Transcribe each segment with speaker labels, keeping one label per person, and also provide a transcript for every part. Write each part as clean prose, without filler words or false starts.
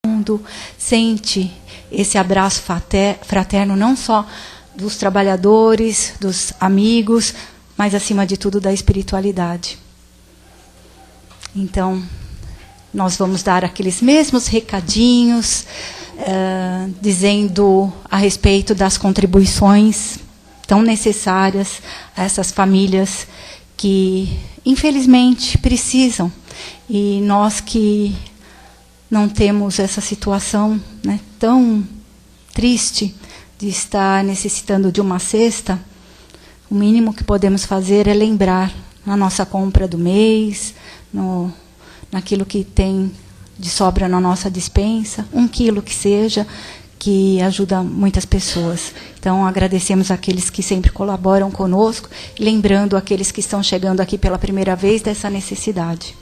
Speaker 1: mundo sente esse abraço fraterno, não só dos trabalhadores, dos amigos, mas, acima de tudo, da espiritualidade. Então, nós vamos dar aqueles mesmos recadinhos, dizendo a respeito das contribuições tão necessárias a essas famílias que, infelizmente, precisam. E nós que não temos essa situação, né, tão triste de estar necessitando de uma cesta, o mínimo que podemos fazer é lembrar na nossa compra do mês, naquilo que tem de sobra na nossa despensa, 1 quilo que seja, que ajuda muitas pessoas. Então, agradecemos aqueles que sempre colaboram conosco, lembrando aqueles que estão chegando aqui pela primeira vez dessa necessidade.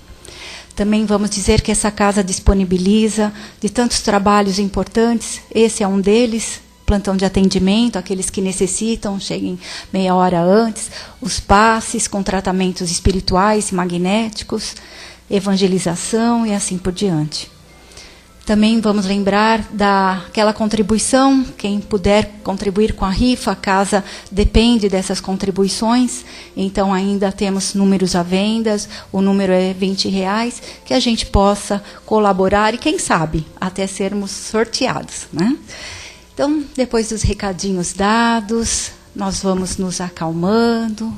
Speaker 1: Também vamos dizer que essa casa disponibiliza de tantos trabalhos importantes, esse é um deles, plantão de atendimento, aqueles que necessitam, cheguem meia hora antes, os passes com tratamentos espirituais e magnéticos, evangelização e assim por diante. Também vamos lembrar daquela contribuição, quem puder contribuir com a rifa, a casa depende dessas contribuições, então ainda temos números à venda, o número é R$20, que a gente possa colaborar e, quem sabe, até sermos sorteados, né? Então, depois dos recadinhos dados, nós vamos nos acalmando,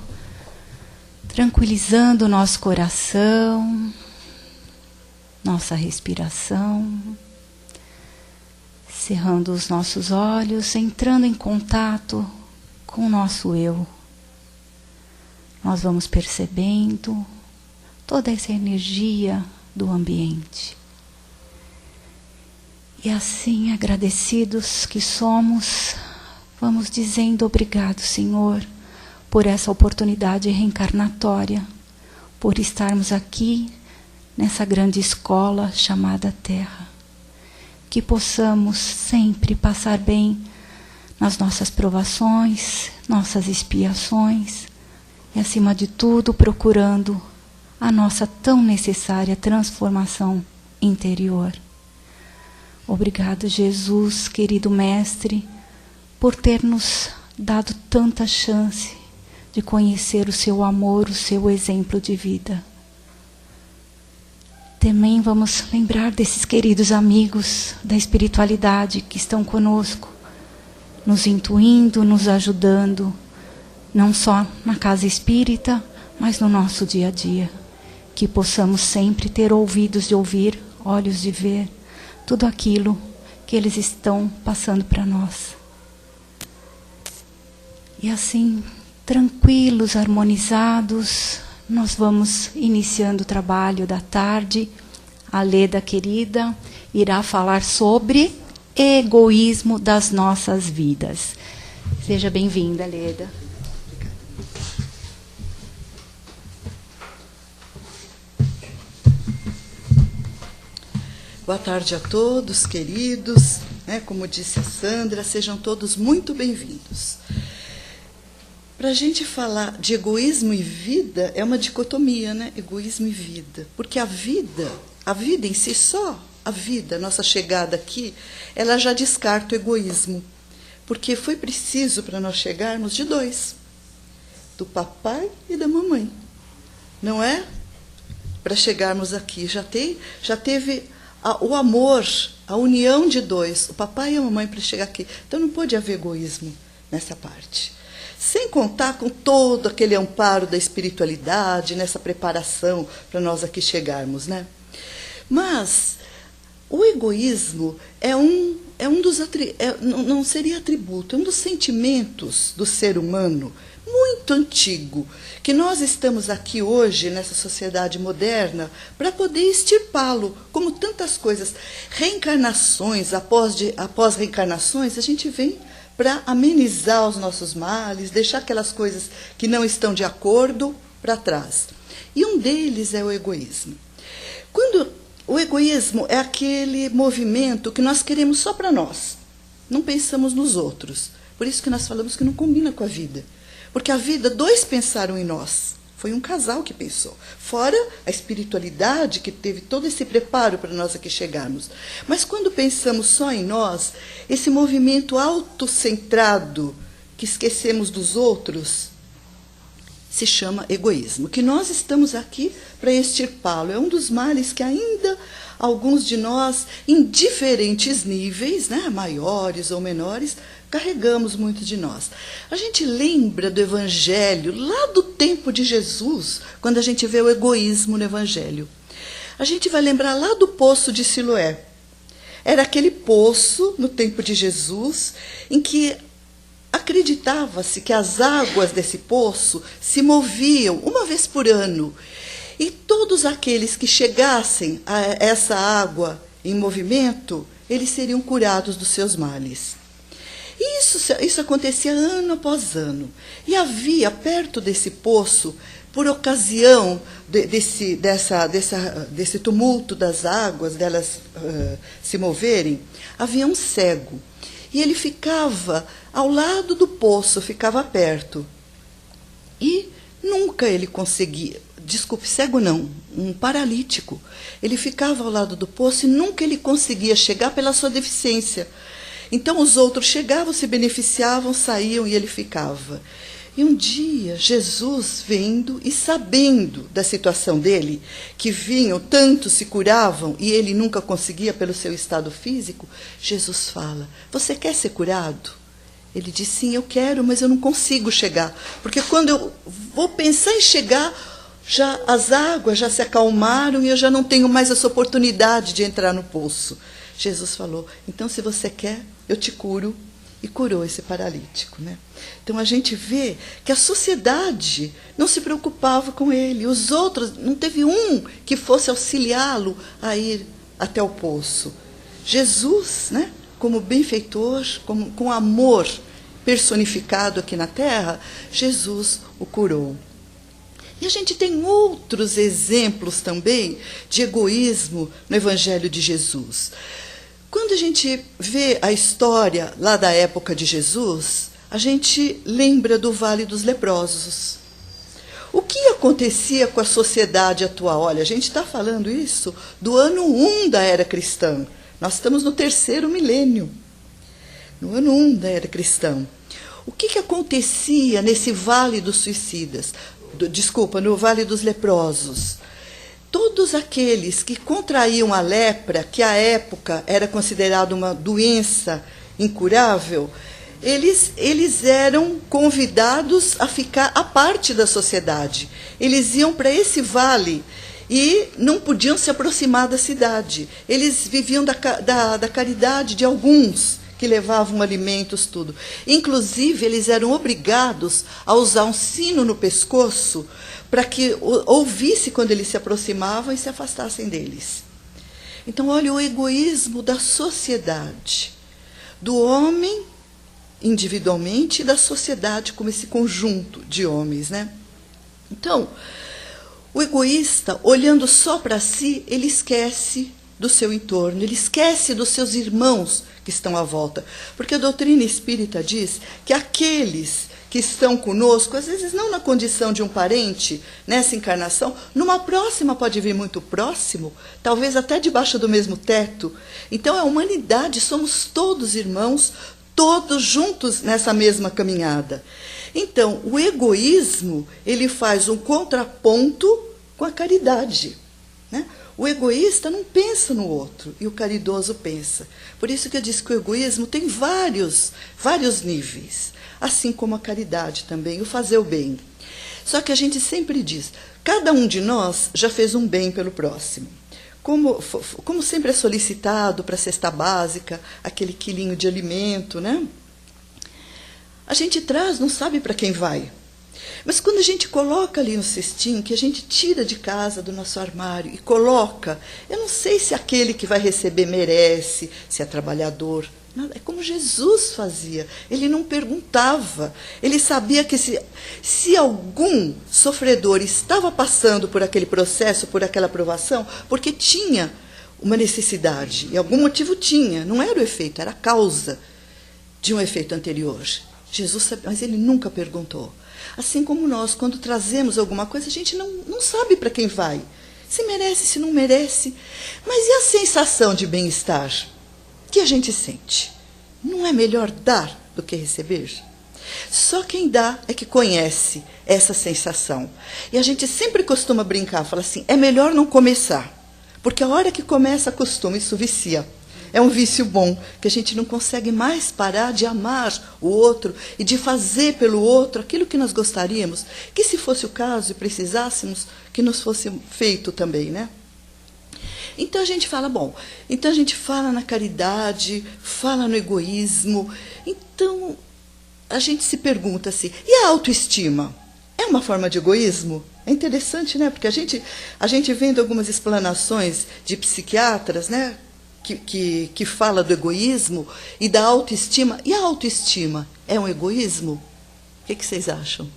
Speaker 1: tranquilizando o nosso coração, nossa respiração, cerrando os nossos olhos, entrando em contato com o nosso eu. Nós vamos percebendo toda essa energia do ambiente. E assim, agradecidos que somos, vamos dizendo obrigado, Senhor, por essa oportunidade reencarnatória, por estarmos aqui nessa grande escola chamada Terra. Que possamos sempre passar bem nas nossas provações, nossas expiações, e, acima de tudo, procurando a nossa tão necessária transformação interior. Obrigado, Jesus, querido Mestre, por ter nos dado tanta chance de conhecer o seu amor, o seu exemplo de vida. Também vamos lembrar desses queridos amigos da espiritualidade que estão conosco, nos intuindo, nos ajudando, não só na casa espírita, mas no nosso dia a dia. Que possamos sempre ter ouvidos de ouvir, olhos de ver, tudo aquilo que eles estão passando para nós. E assim, tranquilos, harmonizados, nós vamos iniciando o trabalho da tarde. A Leda, querida, irá falar sobre egoísmo das nossas vidas. Seja bem-vinda, Leda.
Speaker 2: Boa tarde a todos, queridos. Como disse a Sandra, sejam todos muito bem-vindos. Para a gente falar de egoísmo e vida, é uma dicotomia, né? Egoísmo e vida. Porque a vida em si, só a vida, nossa chegada aqui, ela já descarta o egoísmo. Porque foi preciso para nós chegarmos de dois, do papai e da mamãe. Não é? Para chegarmos aqui, já teve o amor, a união de dois, o papai e a mamãe, para chegar aqui. Então não pode haver egoísmo nessa parte. Sem contar com todo aquele amparo da espiritualidade, nessa preparação para nós aqui chegarmos, né? Mas o egoísmo é um dos não seria atributo, é um dos sentimentos do ser humano muito antigo, que nós estamos aqui hoje, nessa sociedade moderna, para poder extirpá-lo, como tantas coisas. Reencarnações, após reencarnações, a gente vem para amenizar os nossos males, deixar aquelas coisas que não estão de acordo para trás. E um deles é o egoísmo. O egoísmo é aquele movimento que nós queremos só para nós, não pensamos nos outros. Por isso que nós falamos que não combina com a vida. Porque a vida, dois pensaram em nós. Foi um casal que pensou. Fora a espiritualidade que teve todo esse preparo para nós aqui chegarmos. Mas quando pensamos só em nós, esse movimento autocentrado, que esquecemos dos outros, se chama egoísmo. Que nós estamos aqui para extirpá-lo. É um dos males que ainda alguns de nós, em diferentes níveis, né, maiores ou menores, carregamos muito de nós. A gente lembra do Evangelho, lá do tempo de Jesus, quando a gente vê o egoísmo no Evangelho. A gente vai lembrar lá do poço de Siloé. Era aquele poço, no tempo de Jesus, em que acreditava-se que as águas desse poço se moviam uma vez por ano. E todos aqueles que chegassem a essa água em movimento, eles seriam curados dos seus males. E isso acontecia ano após ano. E havia, perto desse poço, por ocasião desse tumulto das águas, delas se moverem, havia um cego. E ele ficava ao lado do poço, ficava perto. E nunca ele conseguia, desculpe, cego não, um paralítico. Ele ficava ao lado do poço e nunca ele conseguia chegar pela sua deficiência. Então os outros chegavam, se beneficiavam, saíam e ele ficava. E um dia, Jesus, vendo e sabendo da situação dele, que vinham, tantos se curavam e ele nunca conseguia pelo seu estado físico, Jesus fala: você quer ser curado? Ele diz: sim, eu quero, mas eu não consigo chegar. Porque quando eu vou pensar em chegar, já as águas já se acalmaram e eu já não tenho mais essa oportunidade de entrar no poço. Jesus falou: então, se você quer, eu te curo. E curou esse paralítico, né? Então a gente vê que a sociedade não se preocupava com ele. Os outros, não teve um que fosse auxiliá-lo a ir até o poço. Jesus, né, como benfeitor, com amor personificado aqui na terra, Jesus o curou. E a gente tem outros exemplos também de egoísmo no Evangelho de Jesus. Quando a gente vê a história lá da época de Jesus, a gente lembra do Vale dos Leprosos. O que acontecia com a sociedade atual? Olha, a gente está falando isso do ano 1 da era cristã. Nós estamos no 3º milênio, no ano 1 da era cristã. O que acontecia nesse Vale dos Suicidas? No Vale dos Leprosos? Todos aqueles que contraíam a lepra, que à época era considerada uma doença incurável, eles eram convidados a ficar à parte da sociedade. Eles iam para esse vale e não podiam se aproximar da cidade. Eles viviam da caridade de alguns que levavam alimentos, tudo. Inclusive, eles eram obrigados a usar um sino no pescoço para que ouvisse quando eles se aproximavam e se afastassem deles. Então, olha o egoísmo da sociedade, do homem individualmente e da sociedade como esse conjunto de homens, né? Então, o egoísta, olhando só para si, ele esquece do seu entorno, ele esquece dos seus irmãos que estão à volta. Porque a doutrina espírita diz que aqueles que estão conosco, às vezes não na condição de um parente, nessa encarnação, numa próxima pode vir muito próximo, talvez até debaixo do mesmo teto. Então, a humanidade, somos todos irmãos, todos juntos nessa mesma caminhada. Então, o egoísmo, ele faz um contraponto com a caridade, né? O egoísta não pensa no outro e o caridoso pensa. Por isso que eu disse que o egoísmo tem vários níveis, assim como a caridade também, o fazer o bem. Só que a gente sempre diz, cada um de nós já fez um bem pelo próximo. Como sempre é solicitado para a cesta básica, aquele quilinho de alimento, né? A gente traz, não sabe para quem vai. Mas quando a gente coloca ali um cestinho, que a gente tira de casa, do nosso armário, e coloca, eu não sei se aquele que vai receber merece, se é trabalhador. Nada, é como Jesus fazia. Ele não perguntava. Ele sabia que se algum sofredor estava passando por aquele processo, por aquela provação, porque tinha uma necessidade, e algum motivo tinha. Não era o efeito, era a causa de um efeito anterior. Jesus sabia, mas ele nunca perguntou. Assim como nós, quando trazemos alguma coisa, a gente não sabe para quem vai. Se merece, se não merece. Mas e a sensação de bem-estar que a gente sente? Não é melhor dar do que receber? Só quem dá é que conhece essa sensação. E a gente sempre costuma brincar, fala assim, é melhor não começar. Porque a hora que começa, acostuma, isso vicia. É um vício bom, que a gente não consegue mais parar de amar o outro e de fazer pelo outro aquilo que nós gostaríamos, que se fosse o caso e precisássemos, que nos fosse feito também, né? Então a gente fala, então a gente fala na caridade, fala no egoísmo, então a gente se pergunta assim, e a autoestima? É uma forma de egoísmo? É interessante, né? Porque a gente vendo algumas explanações de psiquiatras, né? Que fala do egoísmo e da autoestima. E a autoestima é um egoísmo? O que vocês acham?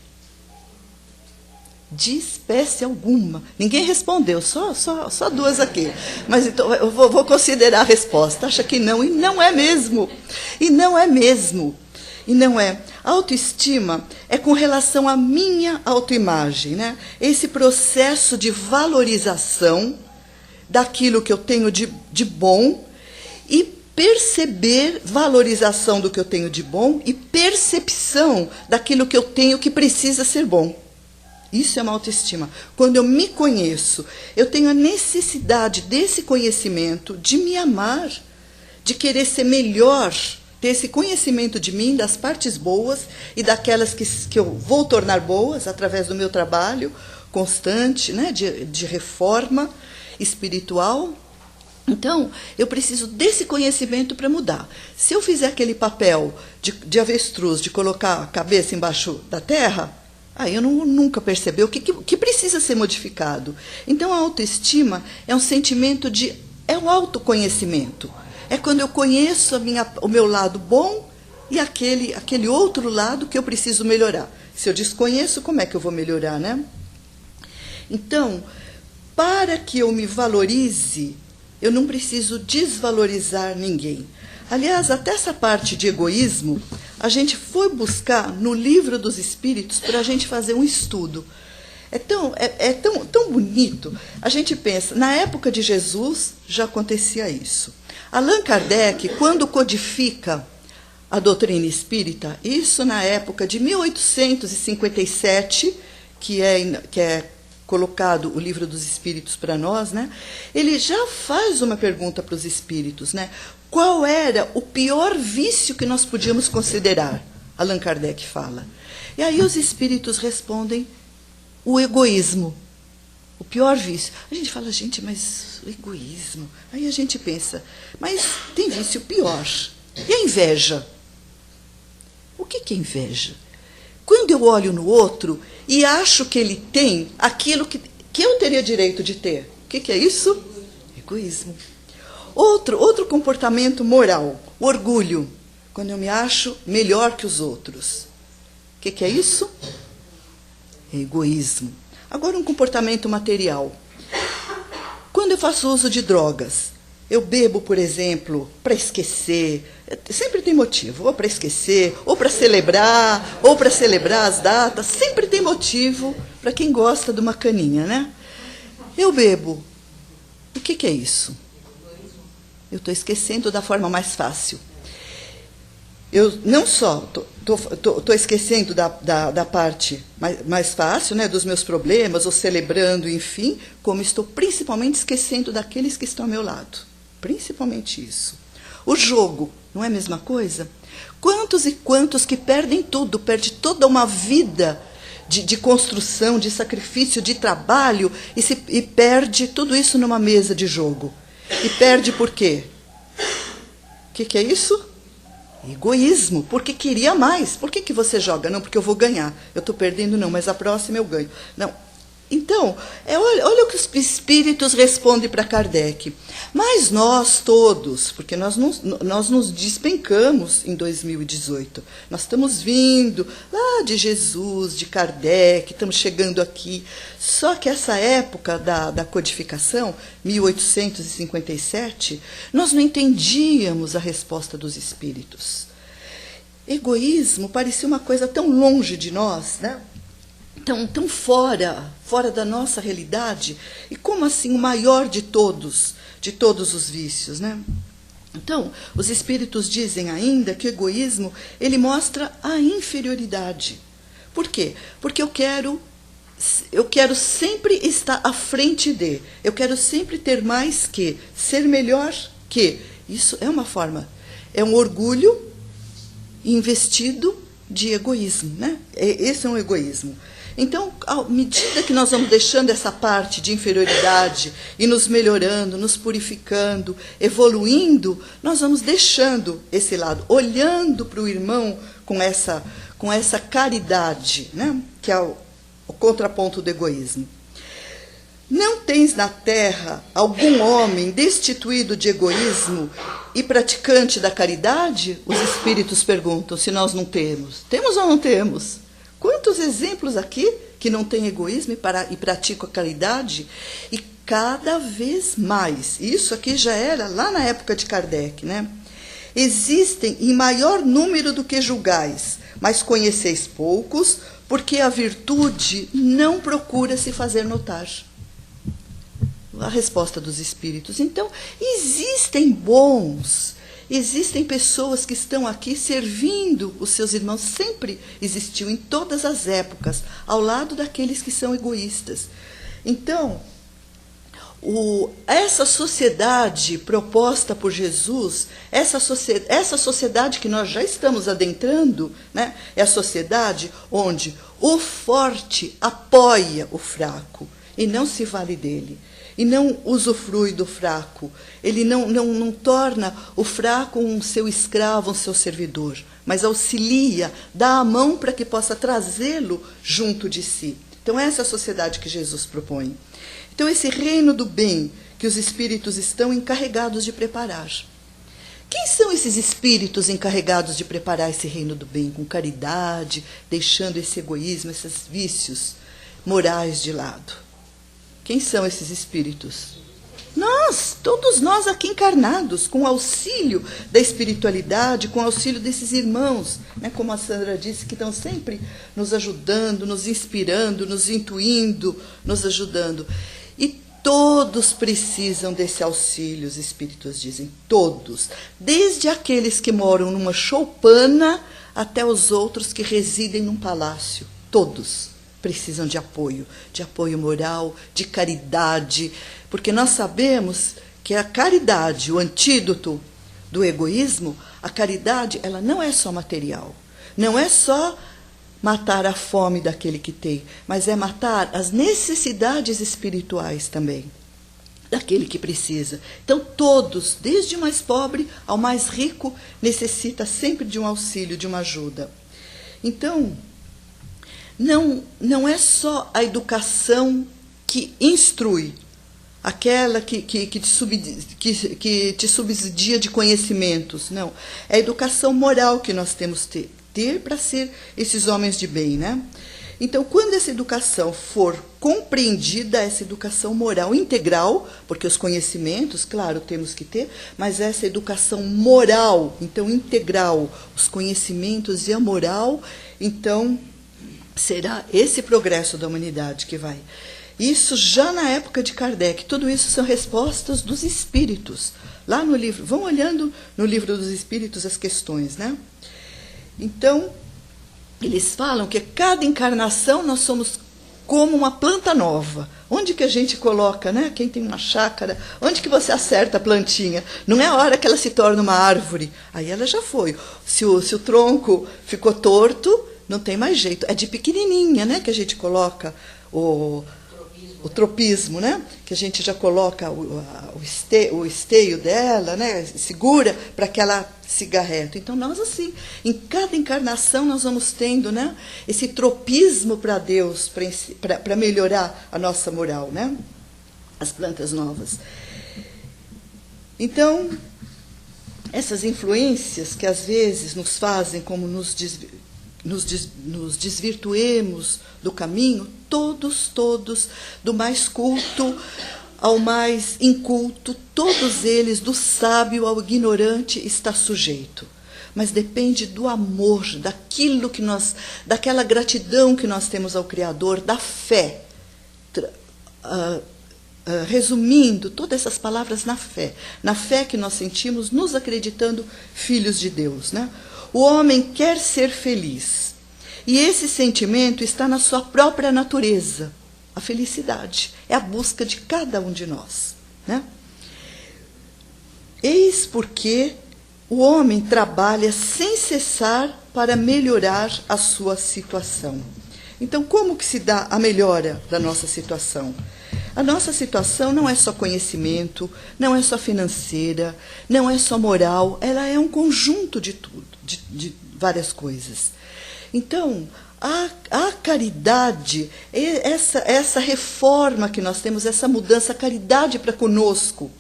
Speaker 2: De espécie alguma. Ninguém respondeu, só duas aqui. Mas então eu vou considerar a resposta. Acha que não? E não é mesmo. E não é mesmo. E não é. A autoestima é com relação à minha autoimagem, né? Esse processo de valorização daquilo que eu tenho de bom e perceber valorização do que eu tenho de bom e percepção daquilo que eu tenho que precisa ser bom. Isso é uma autoestima. Quando eu me conheço, eu tenho a necessidade desse conhecimento, de me amar, de querer ser melhor, ter esse conhecimento de mim, das partes boas e daquelas que eu vou tornar boas através do meu trabalho constante, né, de reforma espiritual. Então, eu preciso desse conhecimento para mudar. Se eu fizer aquele papel de avestruz, de colocar a cabeça embaixo da terra, aí eu nunca percebi o que precisa ser modificado. Então, a autoestima é um sentimento é o autoconhecimento. É quando eu conheço o meu lado bom e aquele outro lado que eu preciso melhorar. Se eu desconheço, como é que eu vou melhorar, né? Então, para que eu me valorize, eu não preciso desvalorizar ninguém. Aliás, até essa parte de egoísmo, a gente foi buscar no Livro dos Espíritos para a gente fazer um estudo. É tão bonito. A gente pensa, na época de Jesus já acontecia isso. Allan Kardec, quando codifica a doutrina espírita, isso na época de 1857, que é colocado o Livro dos Espíritos para nós, né? Ele já faz uma pergunta para os espíritos, né? Qual era o pior vício que nós podíamos considerar? Allan Kardec fala. E aí os espíritos respondem, o egoísmo. O pior vício. A gente fala, gente, mas o egoísmo. Aí a gente pensa, mas tem vício pior. E a inveja? O que é inveja? Quando eu olho no outro e acho que ele tem aquilo que eu teria direito de ter. O que é isso? Egoísmo. Outro comportamento moral, o orgulho. Quando eu me acho melhor que os outros. O que é isso? Egoísmo. Agora, um comportamento material. Quando eu faço uso de drogas, eu bebo, por exemplo, para esquecer. Sempre tem motivo, ou para esquecer, ou para celebrar as datas. Sempre tem motivo para quem gosta de uma caninha, né? Eu bebo. O que é isso? Eu estou esquecendo da forma mais fácil. Eu não só estou esquecendo da parte mais fácil, né, dos meus problemas, ou celebrando, enfim, como estou principalmente esquecendo daqueles que estão ao meu lado. Principalmente isso. O jogo, não é a mesma coisa? Quantos e quantos que perdem tudo, perdem toda uma vida de construção, de sacrifício, de trabalho, e perde tudo isso numa mesa de jogo. E perde por quê? O que é isso? Egoísmo, porque queria mais. Por que você joga? Não, porque eu vou ganhar. Eu estou perdendo, não, mas a próxima eu ganho. Não. Então, olha o que os espíritos respondem para Kardec. Mas nós todos, porque nós nos despencamos em 2018. Nós estamos vindo lá de Jesus, de Kardec, estamos chegando aqui. Só que essa época da codificação, 1857, nós não entendíamos a resposta dos espíritos. egoísmo parecia uma coisa tão longe de nós, né? Tão fora da nossa realidade. E como assim o maior de todos os vícios, né? Então, os espíritos dizem ainda que o egoísmo, ele mostra a inferioridade. Por quê? Porque eu quero sempre estar à frente de, eu quero sempre ter mais que, ser melhor que. Isso é uma forma, é um orgulho investido de egoísmo, né? Esse é um egoísmo. Então, à medida que nós vamos deixando essa parte de inferioridade e nos melhorando, nos purificando, evoluindo, nós vamos deixando esse lado, olhando para o irmão com essa caridade, né? Que é o contraponto do egoísmo. Não tens na terra algum homem destituído de egoísmo e praticante da caridade? Os espíritos perguntam se nós não temos. Temos ou não temos? Quantos exemplos aqui que não têm egoísmo e praticam a caridade? E cada vez mais. Isso aqui já era lá na época de Kardec, né? Existem em maior número do que julgais, mas conheceis poucos, porque a virtude não procura se fazer notar. A resposta dos espíritos. Então, existem bons, existem pessoas que estão aqui servindo os seus irmãos, sempre existiu, em todas as épocas, ao lado daqueles que são egoístas. Então, essa sociedade proposta por Jesus, essa sociedade que nós já estamos adentrando, né, é a sociedade onde o forte apoia o fraco e não se vale dele. E não usufrui do fraco. Ele não torna o fraco um seu escravo, um seu servidor, mas auxilia, dá a mão para que possa trazê-lo junto de si. Então, essa é a sociedade que Jesus propõe. Então, esse reino do bem que os espíritos estão encarregados de preparar. Quem são esses espíritos encarregados de preparar esse reino do bem com caridade, deixando esse egoísmo, esses vícios morais de lado? Quem são esses espíritos? Nós, todos nós aqui encarnados, com o auxílio da espiritualidade, com o auxílio desses irmãos, né, como a Sandra disse, que estão sempre nos ajudando, nos inspirando, nos intuindo, nos ajudando. E todos precisam desse auxílio, os espíritos dizem, todos. Desde aqueles que moram numa choupana até os outros que residem num palácio. Todos precisam de apoio moral, de caridade, porque nós sabemos que a caridade, o antídoto do egoísmo, a caridade, ela não é só material, não é só matar a fome daquele que tem, mas é matar as necessidades espirituais também, daquele que precisa. Então todos, desde o mais pobre ao mais rico, necessita sempre de um auxílio, de uma ajuda. Então, não é só a educação que instrui, aquela que te subsidia de conhecimentos, não. É a educação moral que nós temos que ter para ser esses homens de bem, né? Então, quando essa educação for compreendida, essa educação moral integral, porque os conhecimentos, claro, temos que ter, mas essa educação moral, então, integral, os conhecimentos e a moral, então, será esse progresso da humanidade que vai. Isso já na época de Kardec, tudo isso são respostas dos espíritos. Lá no livro, vão olhando no livro dos espíritos as questões, né? Então, eles falam que cada encarnação nós somos como uma planta nova. Onde que a gente coloca, né? Quem tem uma chácara, onde que você acerta a plantinha? Não é a hora que ela se torna uma árvore. Aí ela já foi. Se o tronco ficou torto, não tem mais jeito. É de pequenininha, né, que a gente coloca o tropismo, né? Que a gente já coloca o esteio dela, né? Segura para que ela siga reto. Então, nós assim, em cada encarnação nós vamos tendo, né, esse tropismo para Deus, para melhorar a nossa moral, né? As plantas novas. Então, essas influências que às vezes nos fazem como nos desvirtuemos do caminho, todos, do mais culto ao mais inculto, todos eles, do sábio ao ignorante, está sujeito. mas depende do amor, daquela gratidão que nós temos ao Criador, da fé. Resumindo todas essas palavras, na fé que nós sentimos nos acreditando filhos de Deus, né? O homem quer ser feliz, e esse sentimento está na sua própria natureza. A felicidade é a busca de cada um de nós, né? Eis porque o homem trabalha sem cessar para melhorar a sua situação. Então, como que se dá a melhora da nossa situação? A nossa situação não é só conhecimento, não é só financeira, não é só moral, ela é um conjunto de tudo, de várias coisas. Então, a caridade, essa reforma que nós temos, essa mudança, a caridade para conosco.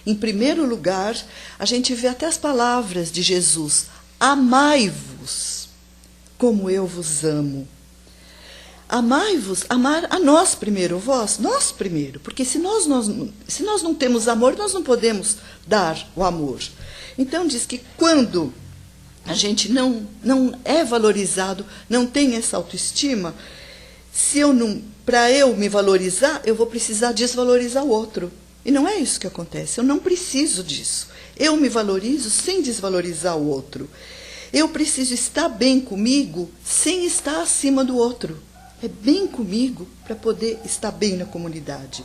Speaker 2: Em primeiro lugar, a gente vê até as palavras de Jesus: amai-vos como eu vos amo. Amai-vos, amar a nós primeiro, nós primeiro, porque se nós não temos amor, nós não podemos dar o amor. Então diz que quando a gente não é valorizado, não tem essa autoestima, para eu me valorizar, eu vou precisar desvalorizar o outro. E não é isso que acontece, eu não preciso disso. Eu me valorizo sem desvalorizar o outro. Eu preciso estar bem comigo sem estar acima do outro. É bem comigo para poder estar bem na comunidade.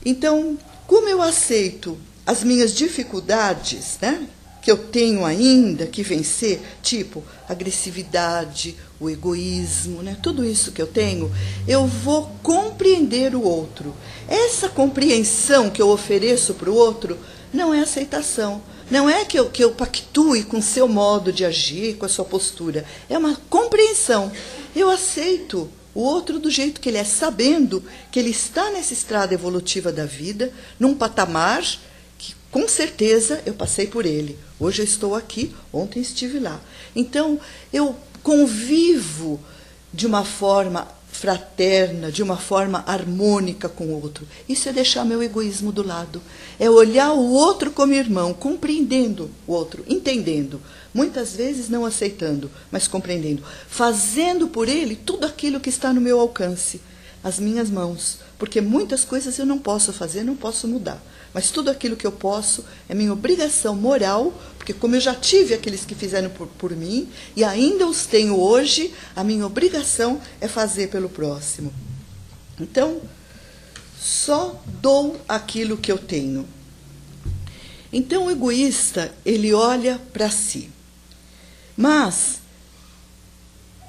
Speaker 2: Então, como eu aceito as minhas dificuldades, né, que eu tenho ainda que vencer, tipo agressividade, o egoísmo, né, tudo isso que eu tenho, eu vou compreender o outro. Essa compreensão que eu ofereço para o outro não é aceitação. Não é que eu pactue com o seu modo de agir, com a sua postura. É uma compreensão. Eu aceito o outro do jeito que ele é, sabendo que ele está nessa estrada evolutiva da vida, num patamar que, com certeza, eu passei por ele. Hoje eu estou aqui, ontem estive lá. Então, eu convivo de uma forma fraterna, de uma forma harmônica com o outro. Isso é deixar meu egoísmo do lado. É olhar o outro como irmão, compreendendo o outro, entendendo. Muitas vezes não aceitando, mas compreendendo. Fazendo por ele tudo aquilo que está no meu alcance. As minhas mãos. Porque muitas coisas eu não posso fazer, não posso mudar. Mas tudo aquilo que eu posso é minha obrigação moral, porque como eu já tive aqueles que fizeram por mim, e ainda os tenho hoje, a minha obrigação é fazer pelo próximo. Então, só dou aquilo que eu tenho. Então, o egoísta, ele olha para si. Mas,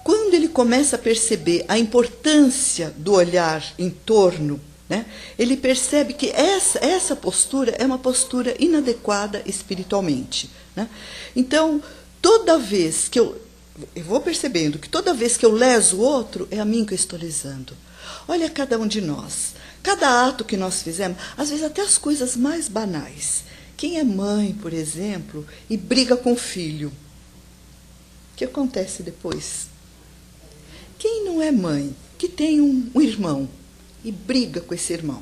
Speaker 2: quando ele começa a perceber a importância do olhar em torno, né, ele percebe que essa postura é uma postura inadequada espiritualmente. Né? Então, toda vez que eu vou percebendo que toda vez que eu leso o outro, é a mim que eu estou lesando. Olha cada um de nós, cada ato que nós fizemos, às vezes até as coisas mais banais. Quem é mãe, por exemplo, e briga com o filho, o que acontece depois? Quem não é mãe, que tem um irmão, e briga com esse irmão,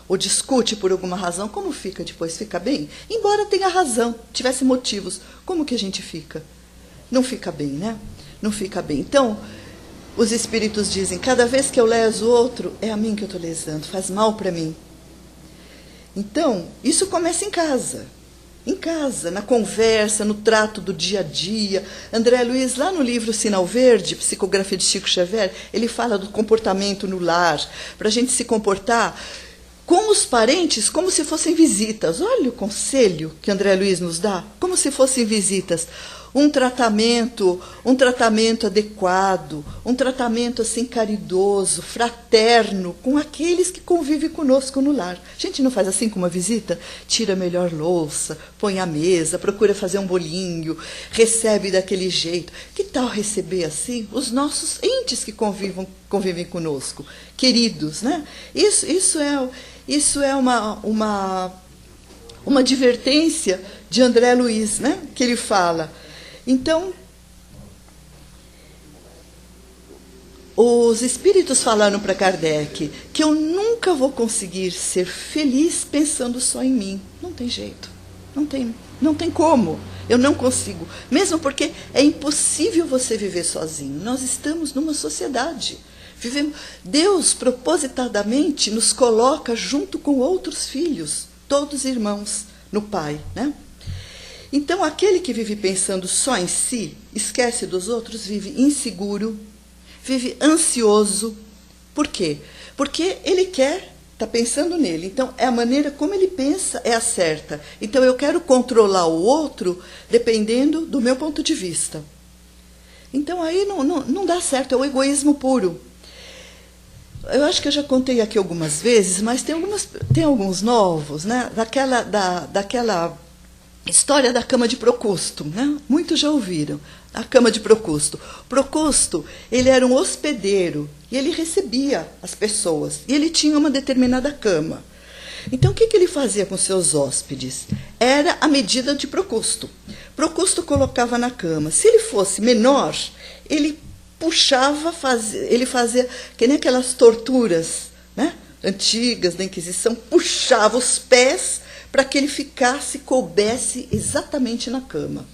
Speaker 2: ou discute por alguma razão, como fica depois? Fica bem? Embora tenha razão, tivesse motivos, como que a gente fica? Não fica bem, né? Não fica bem. Então, os espíritos dizem, cada vez que eu leso o outro, é a mim que eu estou lesando, faz mal para mim. Então, isso começa em casa. Em casa, na conversa, no trato do dia a dia. André Luiz, lá no livro Sinal Verde, Psicografia de Chico Xavier, ele fala do comportamento no lar, para a gente se comportar com os parentes como se fossem visitas. Olha o conselho que André Luiz nos dá, como se fossem visitas. Um tratamento adequado, um tratamento assim caridoso, fraterno, com aqueles que convivem conosco no lar. A gente não faz assim com uma visita? Tira a melhor louça, põe à mesa, procura fazer um bolinho, recebe daquele jeito. Que tal receber assim os nossos entes que convivem conosco, queridos, né? Isso é uma advertência de André Luiz, né? Que ele fala. Então, os espíritos falaram para Kardec que eu nunca vou conseguir ser feliz pensando só em mim. Não tem jeito, não tem como. Eu não consigo. Mesmo porque é impossível você viver sozinho. Nós estamos numa sociedade. Deus, propositadamente, nos coloca junto com outros filhos, todos irmãos, no Pai, né? Então, aquele que vive pensando só em si, esquece dos outros, vive inseguro, vive ansioso. Por quê? Porque ele está pensando nele. Então, é a maneira como ele pensa é a certa. Então, eu quero controlar o outro dependendo do meu ponto de vista. Então, aí não dá certo, é o egoísmo puro. Eu acho que eu já contei aqui algumas vezes, mas tem alguns novos, né? Daquela história da cama de Procusto, né? Muitos já ouviram. A cama de Procusto. Procusto, ele era um hospedeiro e ele recebia as pessoas. E ele tinha uma determinada cama. Então, o que ele fazia com seus hóspedes? Era a medida de Procusto. Procusto colocava na cama. Se ele fosse menor, ele puxava, ele fazia que nem aquelas torturas, né, antigas da Inquisição, puxava os pés para que ele coubesse exatamente na cama.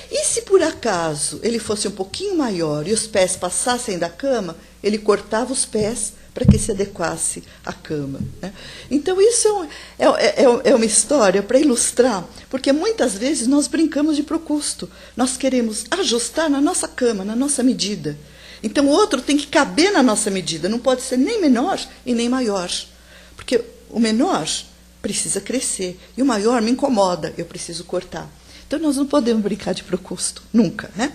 Speaker 2: E se por acaso ele fosse um pouquinho maior e os pés passassem da cama, ele cortava os pés para que se adequasse à cama, né? Então, isso é uma história para ilustrar, porque muitas vezes nós brincamos de Procusto. Nós queremos ajustar na nossa cama, na nossa medida. Então, o outro tem que caber na nossa medida, não pode ser nem menor e nem maior. Porque o menor precisa crescer e o maior me incomoda, eu preciso cortar. Então, nós não podemos brincar de Procusto, nunca, né?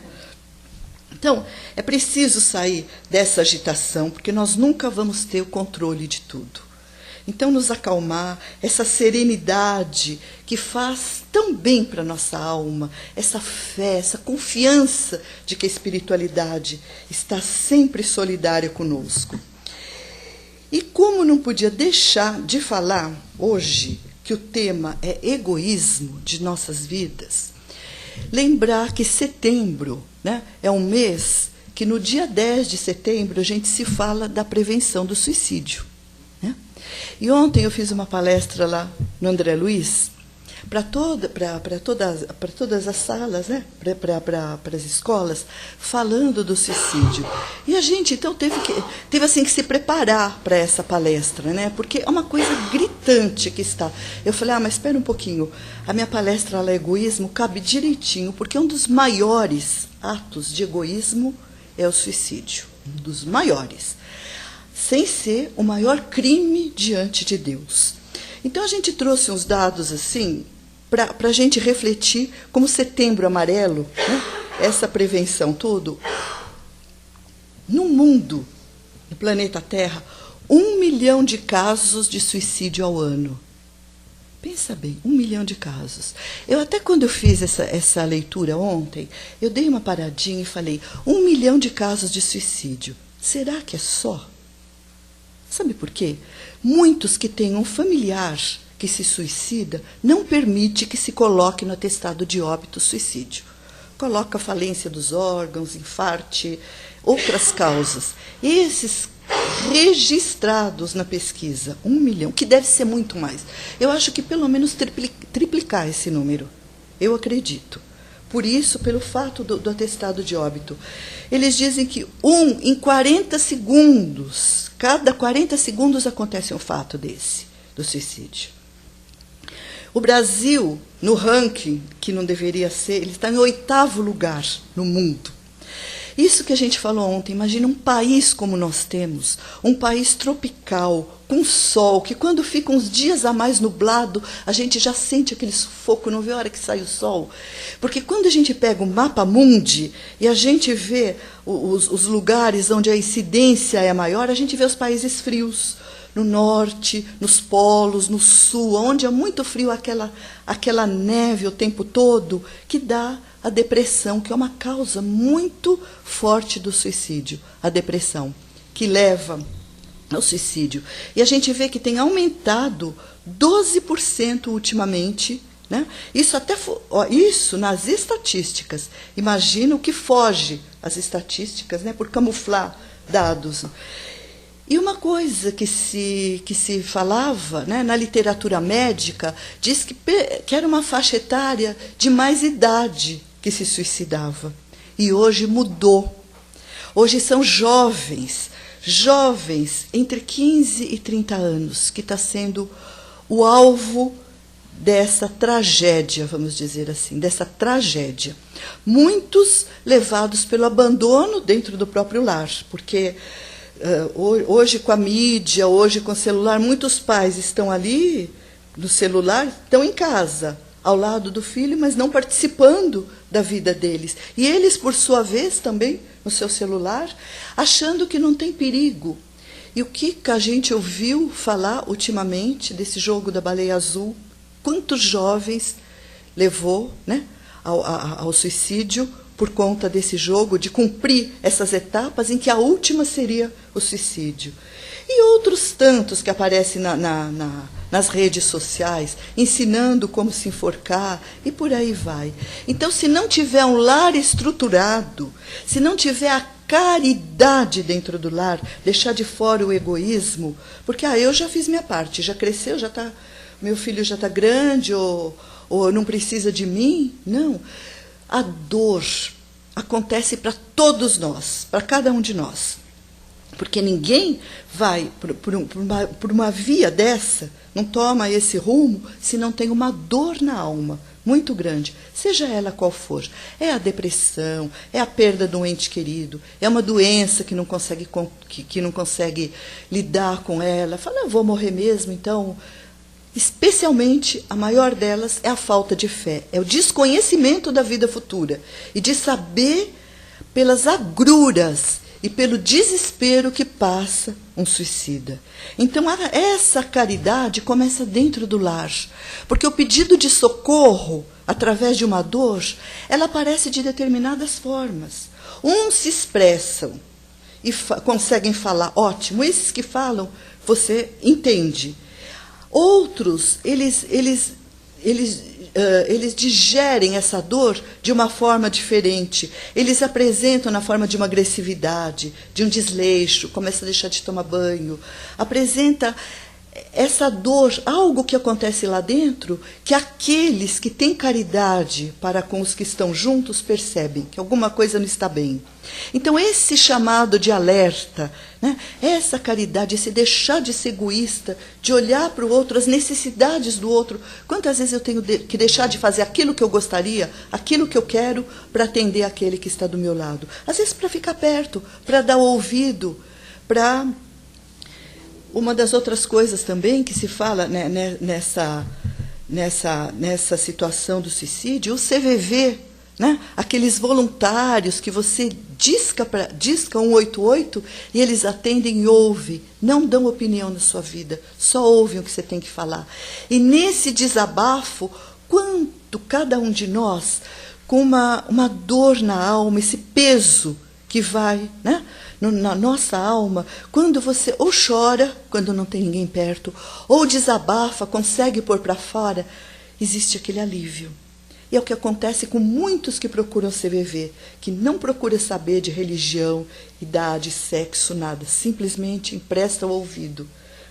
Speaker 2: Então, é preciso sair dessa agitação, porque nós nunca vamos ter o controle de tudo. Então, nos acalmar, essa serenidade que faz tão bem para a nossa alma, essa fé, essa confiança de que a espiritualidade está sempre solidária conosco. E como não podia deixar de falar hoje que o tema é egoísmo de nossas vidas, lembrar que setembro, né, é um mês que no dia 10 de setembro a gente se fala da prevenção do suicídio, né? E ontem eu fiz uma palestra lá no André Luiz para todas as salas, né, para as escolas, falando do suicídio. E a gente então teve assim que se preparar para essa palestra, né, porque é uma coisa gritante que está. Eu falei, mas espera um pouquinho, a minha palestra lá, egoísmo, cabe direitinho, porque um dos maiores atos de egoísmo é o suicídio, um dos maiores, sem ser o maior crime diante de Deus. Então, a gente trouxe uns dados assim, para a gente refletir como Setembro Amarelo, né, essa prevenção tudo. No mundo, no planeta Terra, 1 milhão de casos de suicídio ao ano. Pensa bem, 1 milhão de casos. Eu até quando eu fiz essa leitura ontem, eu dei uma paradinha e falei, 1 milhão de casos de suicídio. Será que é só? Sabe por quê? Muitos que têm um familiar que se suicida não permite que se coloque no atestado de óbito suicídio. Coloca falência dos órgãos, infarte, outras causas. Esses registrados na pesquisa, 1 milhão, que deve ser muito mais. Eu acho que pelo menos triplicar esse número. Eu acredito. Por isso, pelo fato do atestado de óbito. Eles dizem que em 40 segundos, cada 40 segundos acontece um fato desse, do suicídio. O Brasil, no ranking, que não deveria ser, ele está em 8º lugar no mundo. Isso que a gente falou ontem, imagina um país como nós temos, um país tropical, com sol, que quando fica uns dias a mais nublado, a gente já sente aquele sufoco, não vê a hora que sai o sol. Porque quando a gente pega o mapa mundi e a gente vê os lugares onde a incidência é maior, a gente vê os países frios, no norte, nos polos, no sul, onde é muito frio, aquela neve o tempo todo, que dá a depressão, que é uma causa muito forte do suicídio, a depressão, que leva ao suicídio. E a gente vê que tem aumentado 12% ultimamente, né? Isso nas estatísticas. Imagina o que foge às estatísticas, né, por camuflar dados. E uma coisa que se falava, né, na literatura médica, diz que era uma faixa etária de mais idade que se suicidava. E hoje mudou. Hoje são jovens entre 15 e 30 anos, que está sendo o alvo dessa tragédia, vamos dizer assim, dessa tragédia. Muitos levados pelo abandono dentro do próprio lar, porque hoje com a mídia, hoje com o celular, muitos pais estão ali no celular, estão em casa, ao lado do filho, mas não participando da vida deles. E eles, por sua vez, também no seu celular, achando que não tem perigo. E o que a gente ouviu falar ultimamente desse jogo da baleia azul? Quantos jovens levou, né, ao suicídio por conta desse jogo, de cumprir essas etapas em que a última seria o suicídio. E outros tantos que aparecem nas redes sociais, ensinando como se enforcar, e por aí vai. Então, se não tiver um lar estruturado, se não tiver a caridade dentro do lar, deixar de fora o egoísmo, porque eu já fiz minha parte, já cresceu, meu filho já está grande, ou não precisa de mim. Não. A dor acontece para todos nós, para cada um de nós. Porque ninguém vai por uma via dessa, não toma esse rumo, se não tem uma dor na alma muito grande, seja ela qual for. É a depressão, é a perda de um ente querido, é uma doença que não consegue lidar com ela. Fala, eu vou morrer mesmo, então... Especialmente, a maior delas é a falta de fé, é o desconhecimento da vida futura e de saber pelas agruras e pelo desespero que passa um suicida. Então, essa caridade começa dentro do lar, porque o pedido de socorro, através de uma dor, ela aparece de determinadas formas. Uns se expressam e conseguem falar, ótimo, esses que falam, você entende. Outros, eles digerem essa dor de uma forma diferente. Eles apresentam na forma de uma agressividade, de um desleixo, começa a deixar de tomar banho. Apresenta essa dor, algo que acontece lá dentro, que aqueles que têm caridade para com os que estão juntos percebem que alguma coisa não está bem. Então, esse chamado de alerta, né, essa caridade, esse deixar de ser egoísta, de olhar para o outro, as necessidades do outro. Quantas vezes eu tenho que deixar de fazer aquilo que eu gostaria, aquilo que eu quero, para atender aquele que está do meu lado? Às vezes para ficar perto, para dar ouvido, para... Uma das outras coisas também que se fala, né, nessa situação do suicídio, o CVV, né, aqueles voluntários que você disca 188 e eles atendem e ouvem, não dão opinião na sua vida, só ouvem o que você tem que falar. E nesse desabafo, quanto cada um de nós, com uma dor na alma, esse peso que vai, né, na nossa alma, quando você ou chora, quando não tem ninguém perto, ou desabafa, consegue pôr para fora, existe aquele alívio. E é o que acontece com muitos que procuram CVV, que não procuram saber de religião, idade, sexo, nada. Simplesmente emprestam o ouvido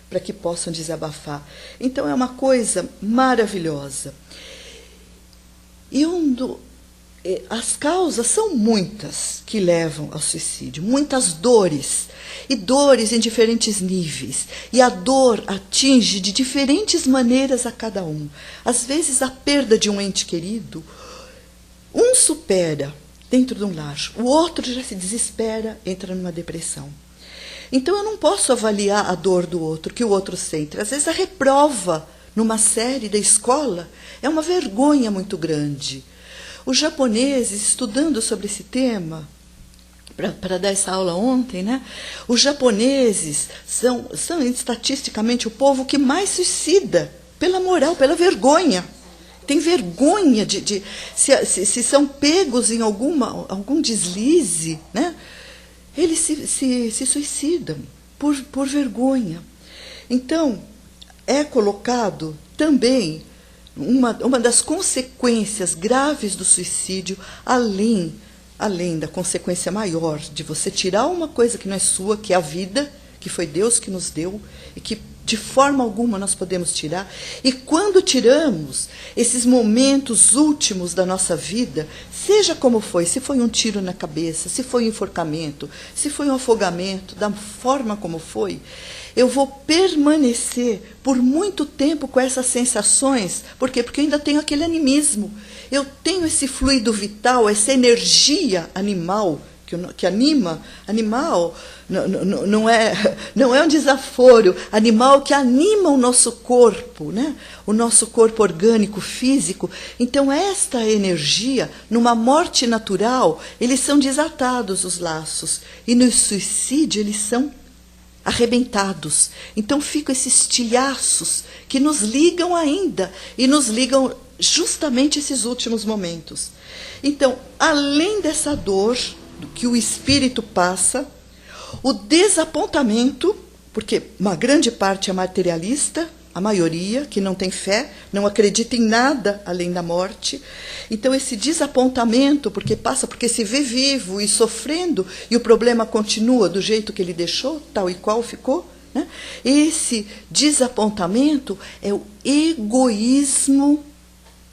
Speaker 2: para que possam desabafar. Então é uma coisa maravilhosa. E as causas são muitas que levam ao suicídio, muitas dores, e dores em diferentes níveis. E a dor atinge de diferentes maneiras a cada um. Às vezes, a perda de um ente querido, um supera dentro de um lar, o outro já se desespera, entra numa depressão. Então, eu não posso avaliar a dor do outro, que o outro sente. Às vezes, a reprova numa série da escola é uma vergonha muito grande. Os japoneses, estudando sobre esse tema, para dar essa aula ontem, né? Os japoneses são estatisticamente o povo que mais suicida, pela moral, pela vergonha. Tem vergonha se são pegos em algum deslize, né? Eles se suicidam por vergonha. Então, é colocado também uma das consequências graves do suicídio, além da consequência maior de você tirar uma coisa que não é sua, que é a vida, que foi Deus que nos deu e que de forma alguma nós podemos tirar. E quando tiramos esses momentos últimos da nossa vida, seja como foi, se foi um tiro na cabeça, se foi um enforcamento, se foi um afogamento, da forma como foi, eu vou permanecer por muito tempo com essas sensações. Por quê? Porque eu ainda tenho aquele animismo. Eu tenho esse fluido vital, essa energia animal, que anima. Animal não é um desaforo. Animal que anima o nosso corpo, né? O nosso corpo orgânico, físico. Então, esta energia, numa morte natural, eles são desatados, os laços. E no suicídio, eles são arrebentados. Então ficam esses tilhaços que nos ligam ainda e nos ligam justamente esses últimos momentos. Então, além dessa dor que o espírito passa, o desapontamento, porque uma grande parte é materialista, a maioria que não tem fé, não acredita em nada além da morte. Então esse desapontamento, porque se vê vivo e sofrendo, e o problema continua do jeito que ele deixou, tal e qual ficou, né? Esse desapontamento é o egoísmo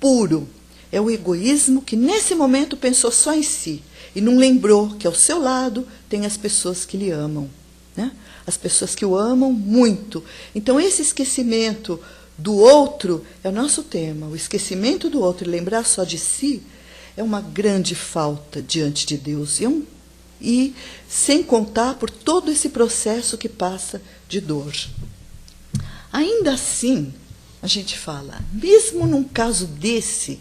Speaker 2: puro. É o egoísmo que nesse momento pensou só em si e não lembrou que ao seu lado tem as pessoas que lhe amam, né? As pessoas que o amam muito. Então, esse esquecimento do outro é o nosso tema. O esquecimento do outro e lembrar só de si é uma grande falta diante de Deus. E sem contar por todo esse processo que passa de dor. Ainda assim, a gente fala, mesmo num caso desse,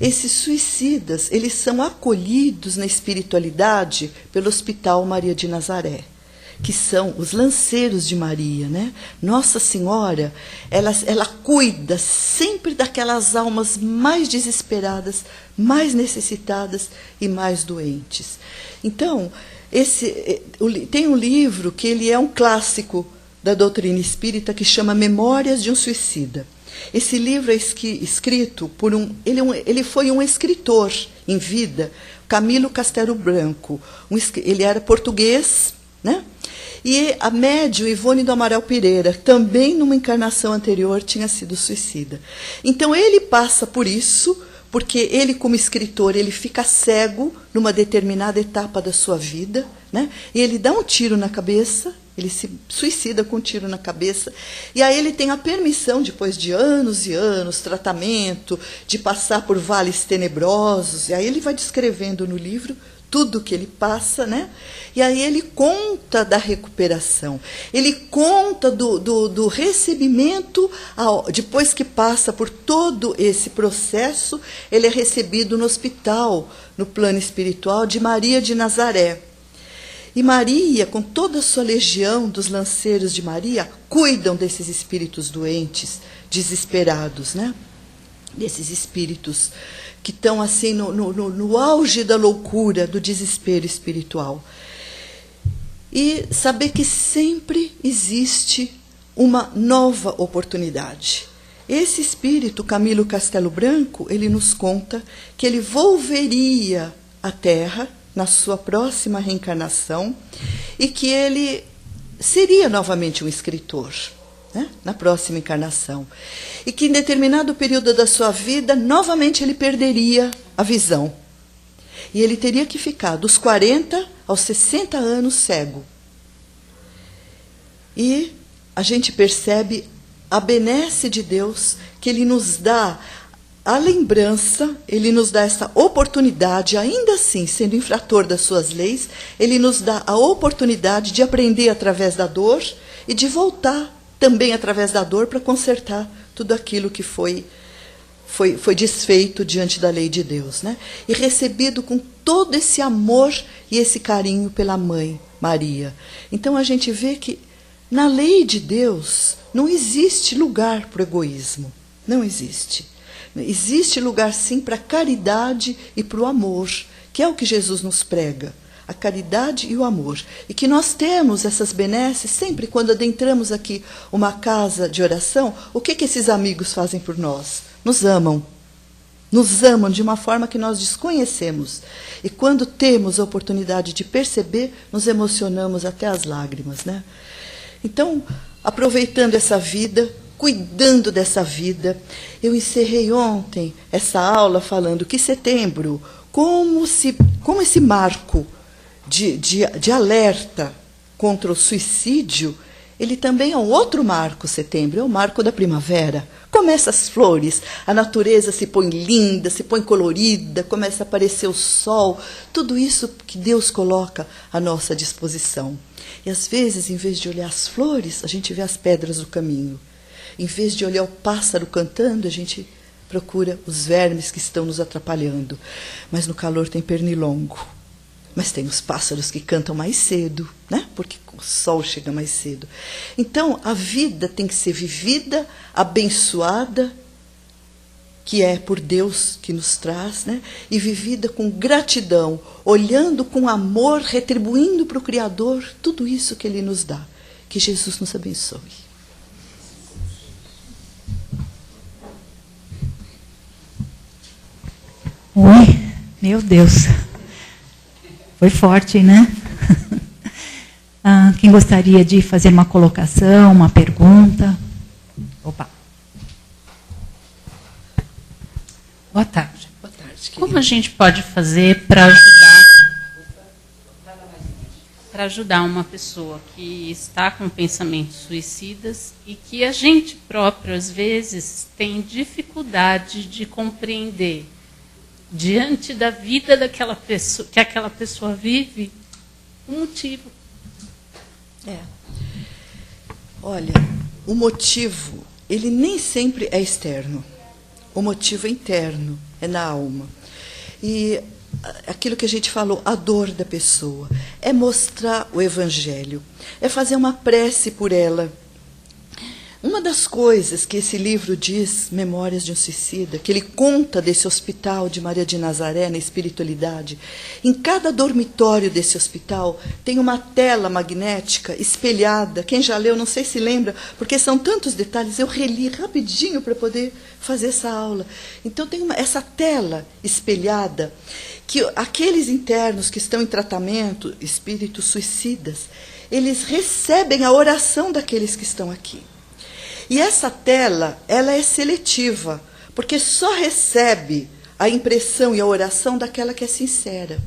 Speaker 2: esses suicidas, eles são acolhidos na espiritualidade pelo Hospital Maria de Nazaré, que são os lanceiros de Maria, né? Nossa Senhora, ela cuida sempre daquelas almas mais desesperadas, mais necessitadas e mais doentes. Então, tem um livro que ele é um clássico da doutrina espírita que chama Memórias de um Suicida. Esse livro é escrito por ele foi um escritor em vida, Camilo Castelo Branco. Ele era português, né? E a médium Ivone do Amaral Pereira, também numa encarnação anterior, tinha sido suicida. Então ele passa por isso, porque ele, como escritor, ele fica cego numa determinada etapa da sua vida, né? E ele dá um tiro na cabeça, ele se suicida com um tiro na cabeça, e aí ele tem a permissão, depois de anos e anos, tratamento, de passar por vales tenebrosos, e aí ele vai descrevendo no livro tudo que ele passa, né? E aí ele conta da recuperação, ele conta do recebimento, depois que passa por todo esse processo, ele é recebido no hospital, no plano espiritual, de Maria de Nazaré. E Maria, com toda a sua legião dos lanceiros de Maria, cuidam desses espíritos doentes, desesperados, né? Desses espíritos que estão assim no auge da loucura, do desespero espiritual. E saber que sempre existe uma nova oportunidade. Esse espírito, Camilo Castelo Branco, ele nos conta que ele volveria à Terra na sua próxima reencarnação e que ele seria novamente um escritor, né, na próxima encarnação. E que em determinado período da sua vida, novamente ele perderia a visão. E ele teria que ficar dos 40 aos 60 anos cego. E a gente percebe a benesse de Deus, que ele nos dá a lembrança, ele nos dá essa oportunidade, ainda assim, sendo infrator das suas leis, ele nos dá a oportunidade de aprender através da dor e de voltar também através da dor para consertar tudo aquilo que foi desfeito diante da lei de Deus, né? E recebido com todo esse amor e esse carinho pela mãe, Maria. Então a gente vê que na lei de Deus não existe lugar para o egoísmo, não existe. Existe lugar sim para a caridade e para o amor, que é o que Jesus nos prega. A caridade e o amor. E que nós temos essas benesses sempre quando adentramos aqui uma casa de oração. O que esses amigos fazem por nós? Nos amam. nos amam de uma forma que nós desconhecemos. E quando temos a oportunidade de perceber, nos emocionamos até as lágrimas, né? Então, aproveitando essa vida, cuidando dessa vida, eu encerrei ontem essa aula falando que setembro, como esse marco de alerta contra o suicídio, ele também é um outro marco, setembro, é o marco da primavera. Começa as flores, a natureza se põe linda, se põe colorida, começa a aparecer o sol, tudo isso que Deus coloca à nossa disposição. E às vezes, em vez de olhar as flores, a gente vê as pedras do caminho. Em vez de olhar o pássaro cantando, a gente procura os vermes que estão nos atrapalhando. Mas no calor tem pernilongo. Mas tem os pássaros que cantam mais cedo, né? Porque o sol chega mais cedo. Então, a vida tem que ser vivida, abençoada, que é por Deus que nos traz, né? E vivida com gratidão, olhando com amor, retribuindo para o Criador tudo isso que Ele nos dá. Que Jesus nos abençoe.
Speaker 3: Oi, meu Deus. Foi forte, né? Quem gostaria de fazer uma colocação, uma pergunta? Opa. Boa tarde.
Speaker 2: Boa tarde,
Speaker 4: Como a gente pode fazer para ajudar uma pessoa que está com pensamentos suicidas e que a gente próprio, às vezes, tem dificuldade de compreender diante da vida daquela pessoa, que aquela pessoa vive, o motivo?
Speaker 2: Olha, o motivo, ele nem sempre é externo. O motivo é interno, é na alma. E aquilo que a gente falou, a dor da pessoa, é mostrar o Evangelho, é fazer uma prece por ela. Uma das coisas que esse livro diz, Memórias de um Suicida, que ele conta desse hospital de Maria de Nazaré, na espiritualidade, em cada dormitório desse hospital tem uma tela magnética espelhada. Quem já leu, não sei se lembra, porque são tantos detalhes, eu reli rapidinho para poder fazer essa aula. Então tem essa tela espelhada, que aqueles internos que estão em tratamento, espíritos suicidas, eles recebem a oração daqueles que estão aqui. E essa tela, ela é seletiva, porque só recebe a impressão e a oração daquela que é sincera.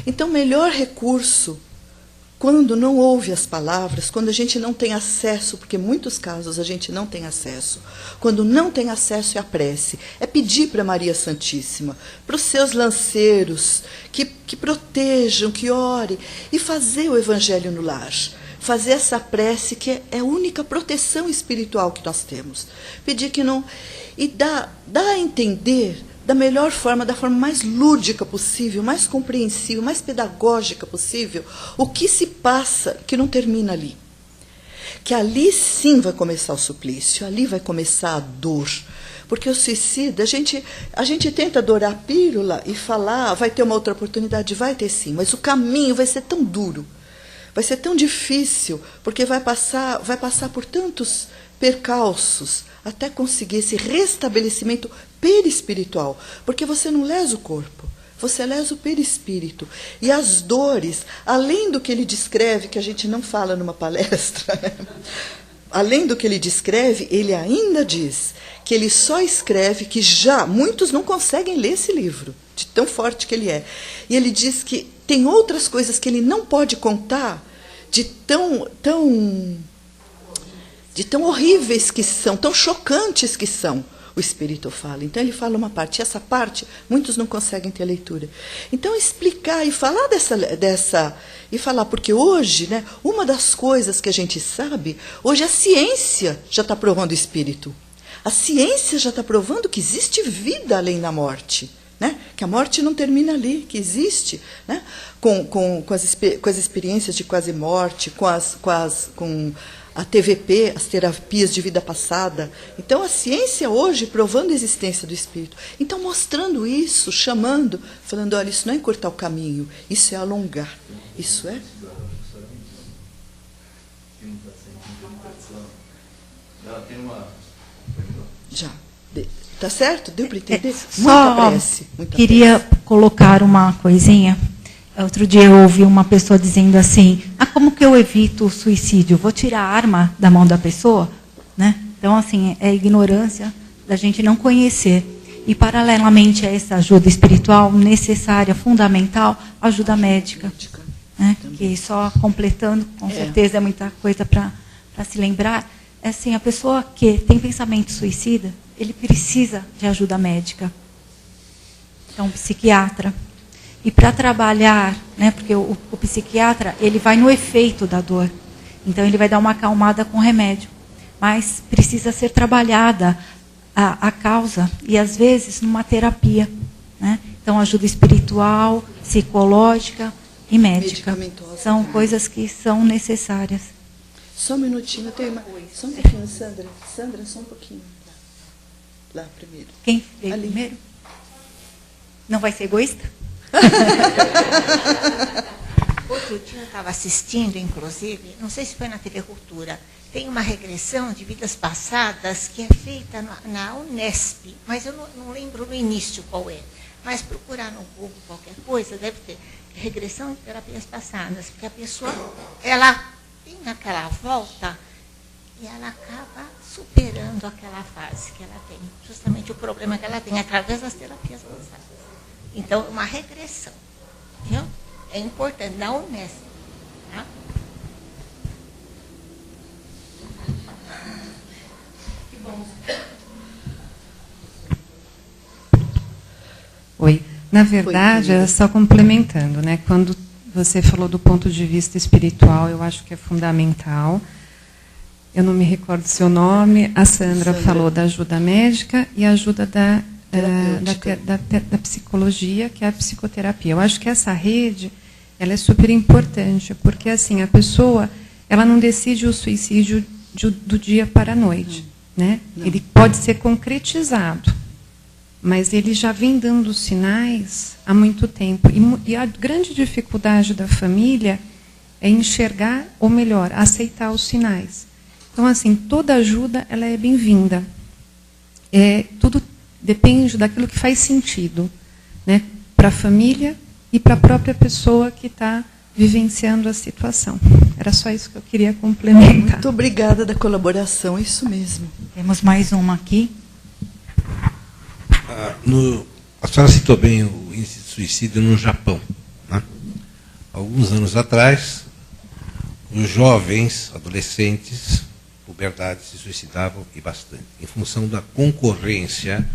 Speaker 2: Então, o melhor recurso, quando não ouve as palavras, quando a gente não tem acesso, porque em muitos casos a gente não tem acesso, quando não tem acesso é a prece, é pedir para Maria Santíssima, para os seus lanceiros, que protejam, que orem, e fazer o Evangelho no lar. Fazer essa prece, que é a única proteção espiritual que nós temos. Pedir que não... E dá a entender da melhor forma, da forma mais lúdica possível, mais compreensível, mais pedagógica possível, o que se passa, que não termina ali. Que ali sim vai começar o suplício, ali vai começar a dor. Porque o suicida, a gente tenta dourar a pílula e falar, vai ter uma outra oportunidade, vai ter sim, mas o caminho vai ser tão duro. Vai ser tão difícil, porque vai passar por tantos percalços até conseguir esse restabelecimento perispiritual. Porque você não lesa o corpo, você lesa o perispírito. E as dores, além do que ele descreve, que a gente não fala numa palestra, né? Além do que ele descreve, ele ainda diz que ele só escreve, que já muitos não conseguem ler esse livro, de tão forte que ele é. E ele diz que tem outras coisas que ele não pode contar, de tão horríveis que são, tão chocantes que são, o Espírito fala. Então ele fala uma parte, e essa parte muitos não conseguem ter leitura. Então explicar e falar e falar, porque hoje, né, uma das coisas que a gente sabe, hoje a ciência já está provando o Espírito. A ciência já está provando que existe vida além da morte. Né? Que a morte não termina ali, que existe, né? com as experiências de quase morte, com a TVP, as terapias de vida passada. Então a ciência hoje provando a existência do espírito. Então mostrando isso, chamando, falando, olha, isso não é encurtar o caminho, isso é alongar. Isso é...
Speaker 5: Já tem uma...
Speaker 2: Já. Tá certo? Deu para entender?
Speaker 3: Só
Speaker 2: Muita prece.
Speaker 3: queria colocar uma coisinha. Outro dia eu ouvi uma pessoa dizendo assim, como que eu evito o suicídio? Vou tirar a arma da mão da pessoa? Né? Então, assim, é ignorância da gente não conhecer. E, paralelamente a essa ajuda espiritual necessária, fundamental, ajuda médica. Né? Que só completando, com certeza é muita coisa para se lembrar. É assim, a pessoa que tem pensamento suicida, ele precisa de ajuda médica. Então, psiquiatra. E para trabalhar, né, porque o psiquiatra, ele vai no efeito da dor. Então, ele vai dar uma acalmada com remédio. Mas precisa ser trabalhada a causa, e às vezes numa terapia. Né? Então, ajuda espiritual, psicológica e médica. São coisas que são necessárias.
Speaker 2: Só um minutinho, só um pouquinho, Sandra. Sandra, só um pouquinho. Lá primeiro.
Speaker 3: Quem veio primeiro? Não vai ser egoísta?
Speaker 5: Outro dia eu estava assistindo, inclusive, não sei se foi na TV Cultura, tem uma regressão de vidas passadas que é feita na Unesp, mas eu não lembro no início qual é. Mas procurar no Google qualquer coisa, deve ter regressão de terapias passadas, porque a pessoa, ela tem aquela volta e ela acaba superando aquela fase que ela tem, justamente o problema que ela tem através das terapias passadas. Então, é uma regressão. Viu? É importante, na Unesp. Tá?
Speaker 3: Que bom. Oi. Na verdade, só complementando, né? Quando você falou do ponto de vista espiritual, eu acho que é fundamental. Eu não me recordo seu nome. A Sandra falou da ajuda médica e a ajuda da psicologia, que é a psicoterapia. Eu acho que essa rede, ela é super importante, porque assim, a pessoa, ela não decide o suicídio do dia para a noite. Né? Ele pode ser concretizado, mas ele já vem dando sinais há muito tempo. E a grande dificuldade da família é enxergar, ou melhor, aceitar os sinais. Então, assim, toda ajuda, ela é bem-vinda. Tudo depende daquilo que faz sentido, né, para a família e para a própria pessoa que está vivenciando a situação. Era só isso que eu queria complementar.
Speaker 2: Muito obrigada da colaboração, é isso mesmo.
Speaker 3: Temos mais uma aqui.
Speaker 6: A senhora citou bem o índice de suicídio no Japão. Né? Alguns anos atrás, os jovens, adolescentes, puberdade, se suicidavam e bastante, em função da concorrência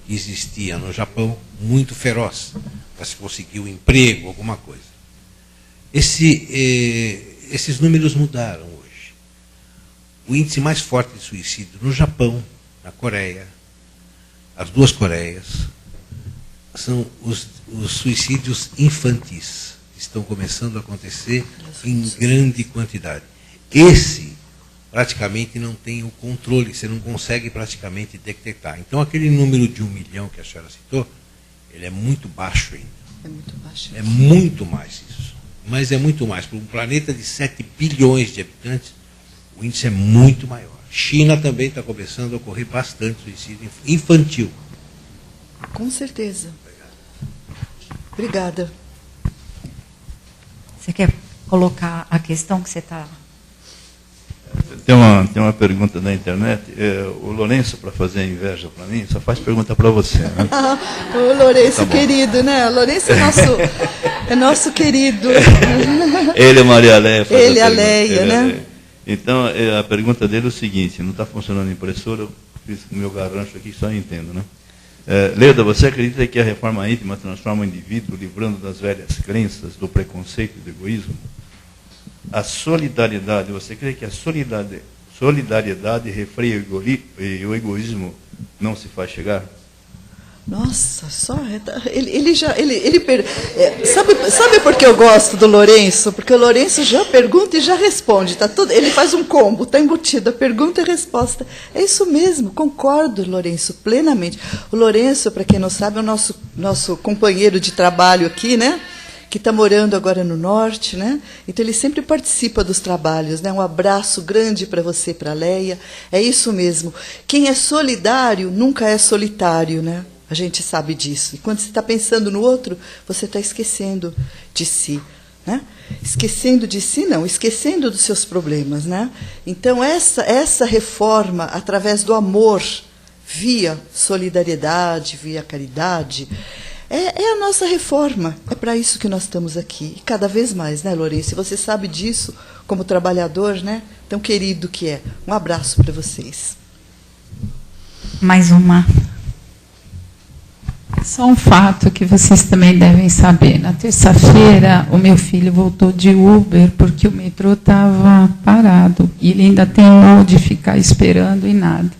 Speaker 6: que existia no Japão, muito feroz, para se conseguir um emprego, alguma coisa. Esses números mudaram hoje. O índice mais forte de suicídio no Japão, na Coreia, as duas Coreias, são os suicídios infantis, que estão começando a acontecer em grande quantidade. Esse praticamente não tem o controle, você não consegue praticamente detectar. Então, aquele número de 1 milhão que a senhora citou, ele é muito baixo ainda.
Speaker 2: É muito baixo.
Speaker 6: É muito mais isso. Mas é muito mais. Para um planeta de 7 bilhões de habitantes, o índice é muito maior. China também está começando a ocorrer bastante suicídio infantil.
Speaker 2: Com certeza. Obrigada.
Speaker 3: Você quer colocar a questão que você está...
Speaker 7: Tem uma pergunta na internet. O Lourenço, para fazer inveja para mim, só faz pergunta para você. Né?
Speaker 2: O Lourenço, tá querido, né? O Lourenço é nosso querido.
Speaker 7: Ele é Maria Leia.
Speaker 2: Ele é a Leia, né?
Speaker 7: Então, a pergunta dele é o seguinte: não está funcionando a impressora, eu fiz com o meu garrancho aqui, só entendo, né? Leda, você acredita que a reforma íntima transforma o indivíduo livrando das velhas crenças, do preconceito e do egoísmo? A solidariedade, você crê que a solidariedade refreia o egoísmo não se faz chegar?
Speaker 2: Nossa, sabe por que eu gosto do Lourenço? Porque o Lourenço já pergunta e já responde, tá tudo, ele faz um combo, está embutido, a pergunta e a resposta. É isso mesmo, concordo, Lourenço, plenamente. O Lourenço, para quem não sabe, é o nosso companheiro de trabalho aqui, né? que está morando agora no norte, né? Então ele sempre participa dos trabalhos, né? Um abraço grande para você, para a Leia. É isso mesmo. Quem é solidário nunca é solitário, né? A gente sabe disso. E quando você está pensando no outro, você está esquecendo de si, né? Esquecendo de si, não, esquecendo dos seus problemas, né? Então essa reforma, através do amor, via solidariedade, via caridade, é a nossa reforma. É para isso que nós estamos aqui. E cada vez mais, né, Lourenço? Você sabe disso como trabalhador, né? Tão querido que é. Um abraço para vocês.
Speaker 3: Mais uma.
Speaker 8: Só um fato que vocês também devem saber. Na terça-feira, o meu filho voltou de Uber porque o metrô estava parado. E ele ainda teimou de ficar esperando e nada.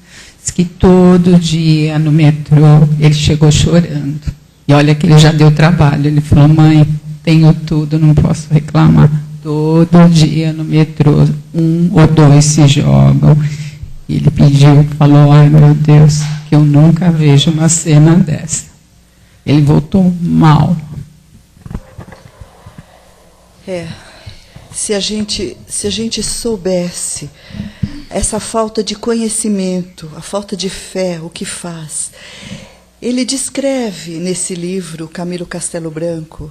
Speaker 8: Diz que todo dia no metrô ele chegou chorando. E olha que ele já deu trabalho. Ele falou, mãe, tenho tudo, não posso reclamar. Todo dia no metrô, 1 ou 2 se jogam. E ele pediu, falou, ai meu Deus, que eu nunca vejo uma cena dessa. Ele voltou mal.
Speaker 2: Se a gente soubesse essa falta de conhecimento, a falta de fé, o que faz. Ele descreve nesse livro, Camilo Castelo Branco,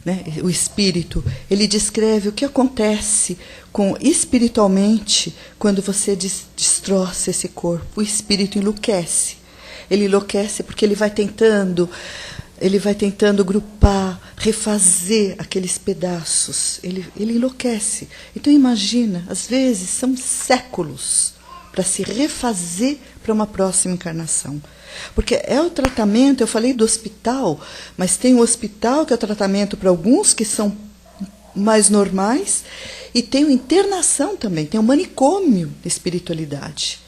Speaker 2: né, o espírito, ele descreve o que acontece espiritualmente quando você destroça esse corpo. O espírito enlouquece. Ele enlouquece porque ele vai tentando agrupar, refazer aqueles pedaços. Ele enlouquece. Então imagina, às vezes são séculos para se refazer para uma próxima encarnação. Porque é o tratamento, eu falei do hospital, mas tem o hospital que é o tratamento para alguns que são mais normais, e tem a internação também, tem o manicômio da espiritualidade.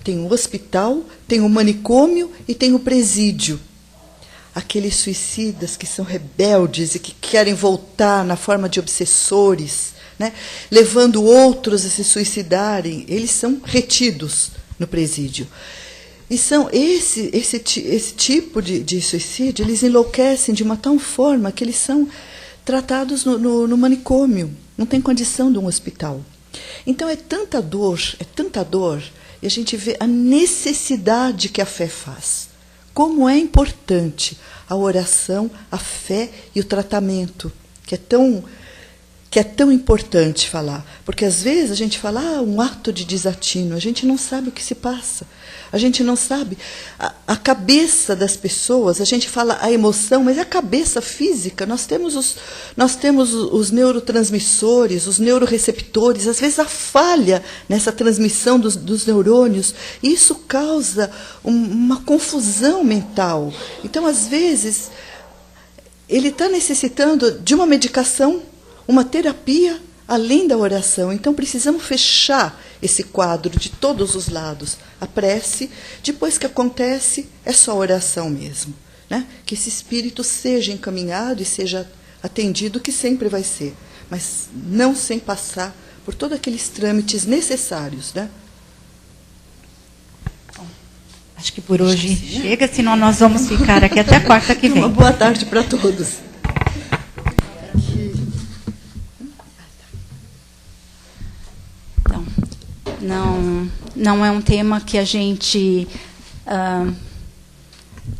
Speaker 2: Tem o hospital, tem o manicômio e tem o presídio. Aqueles suicidas que são rebeldes e que querem voltar na forma de obsessores, né, levando outros a se suicidarem, eles são retidos no presídio. E são esse tipo de suicídio, eles enlouquecem de uma tal forma que eles são tratados no manicômio, não tem condição de um hospital. Então é tanta dor, e a gente vê a necessidade que a fé faz. Como é importante a oração, a fé e o tratamento, que é tão importante falar. Porque às vezes a gente fala, um ato de desatino, a gente não sabe o que se passa. A gente não sabe a cabeça das pessoas, a gente fala a emoção, mas é a cabeça física. Nós temos os neurotransmissores, os neuroreceptores, às vezes a falha nessa transmissão dos neurônios, e isso causa uma confusão mental. Então, às vezes, ele está necessitando de uma medicação, uma terapia, além da oração. Então, precisamos fechar esse quadro de todos os lados. A prece, depois que acontece, é só oração mesmo, né? Que esse espírito seja encaminhado e seja atendido, que sempre vai ser, mas não sem passar por todos aqueles trâmites necessários, né?
Speaker 3: Bom, acho que por hoje chega, senão nós vamos ficar aqui até quarta que vem.
Speaker 2: Uma boa tarde para todos.
Speaker 1: Não é um tema que a gente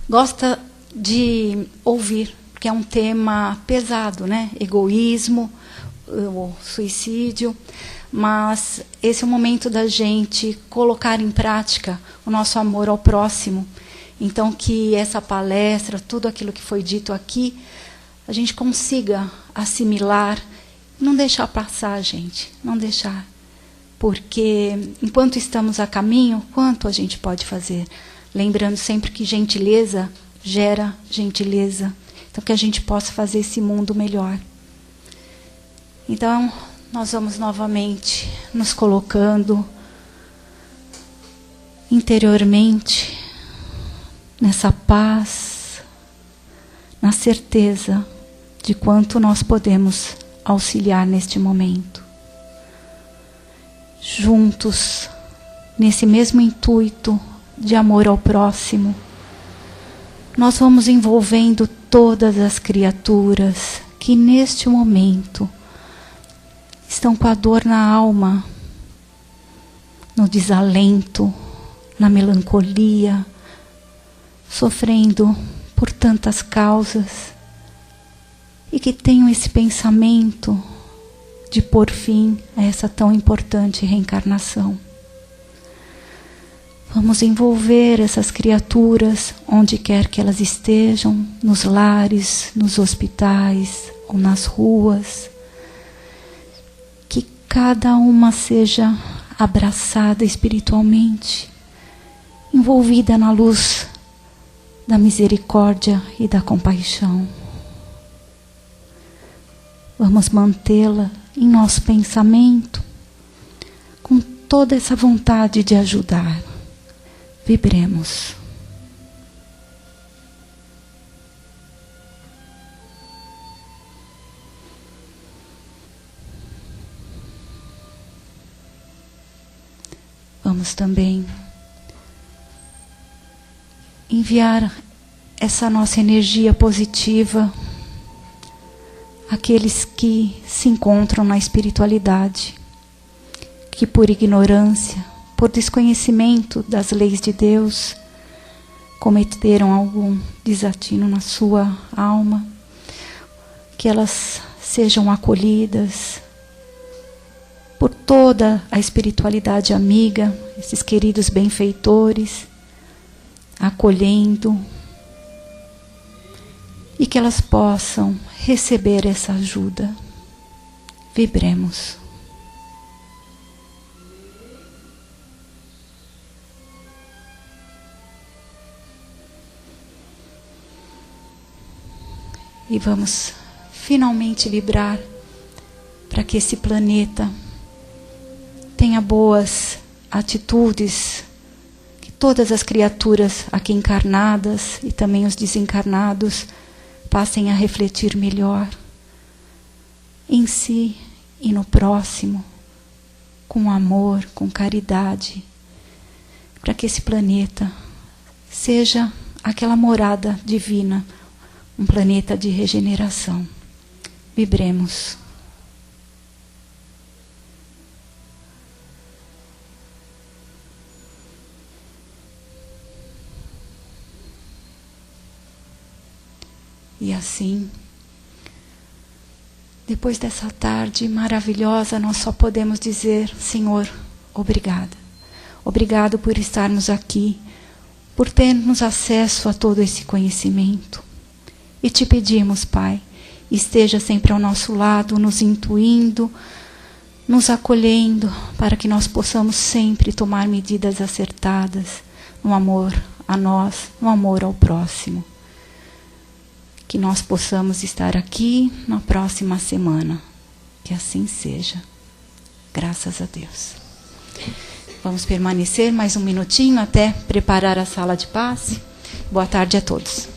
Speaker 1: gosta de ouvir, porque é um tema pesado, né? Egoísmo, o suicídio, mas esse é o momento da gente colocar em prática o nosso amor ao próximo. Então, que essa palestra, tudo aquilo que foi dito aqui, a gente consiga assimilar, não deixar passar, gente, não deixar. Porque, enquanto estamos a caminho, quanto a gente pode fazer? Lembrando sempre que gentileza gera gentileza. Então, que a gente possa fazer esse mundo melhor. Então, nós vamos novamente nos colocando interiormente nessa paz, na certeza de quanto nós podemos auxiliar neste momento. Juntos, nesse mesmo intuito de amor ao próximo, nós vamos envolvendo todas as criaturas que neste momento estão com a dor na alma, no desalento, na melancolia, sofrendo por tantas causas, e que tenham esse pensamento de pôr fim a essa tão importante reencarnação. Vamos envolver essas criaturas onde quer que elas estejam, nos lares, nos hospitais ou nas ruas. Que cada uma seja abraçada espiritualmente, envolvida na luz da misericórdia e da compaixão. Vamos mantê-la em nosso pensamento, com toda essa vontade de ajudar. Vibremos. Vamos também enviar essa nossa energia positiva àqueles que se encontram na espiritualidade, que por ignorância, por desconhecimento das leis de Deus, cometeram algum desatino na sua alma, que elas sejam acolhidas por toda a espiritualidade amiga, esses queridos benfeitores, acolhendo, e que elas possam receber essa ajuda. Vibremos. E vamos finalmente vibrar para que esse planeta tenha boas atitudes, que todas as criaturas aqui encarnadas e também os desencarnados passem a refletir melhor em si e no próximo, com amor, com caridade, para que esse planeta seja aquela morada divina, um planeta de regeneração. Vibremos. E assim, depois dessa tarde maravilhosa, nós só podemos dizer: Senhor, obrigada. Obrigado por estarmos aqui, por termos acesso a todo esse conhecimento. E te pedimos, Pai, esteja sempre ao nosso lado, nos intuindo, nos acolhendo, para que nós possamos sempre tomar medidas acertadas no amor a nós, no amor ao próximo. Que nós possamos estar aqui na próxima semana. Que assim seja. Graças a Deus. Vamos permanecer mais um minutinho até preparar a sala de passe. Boa tarde a todos.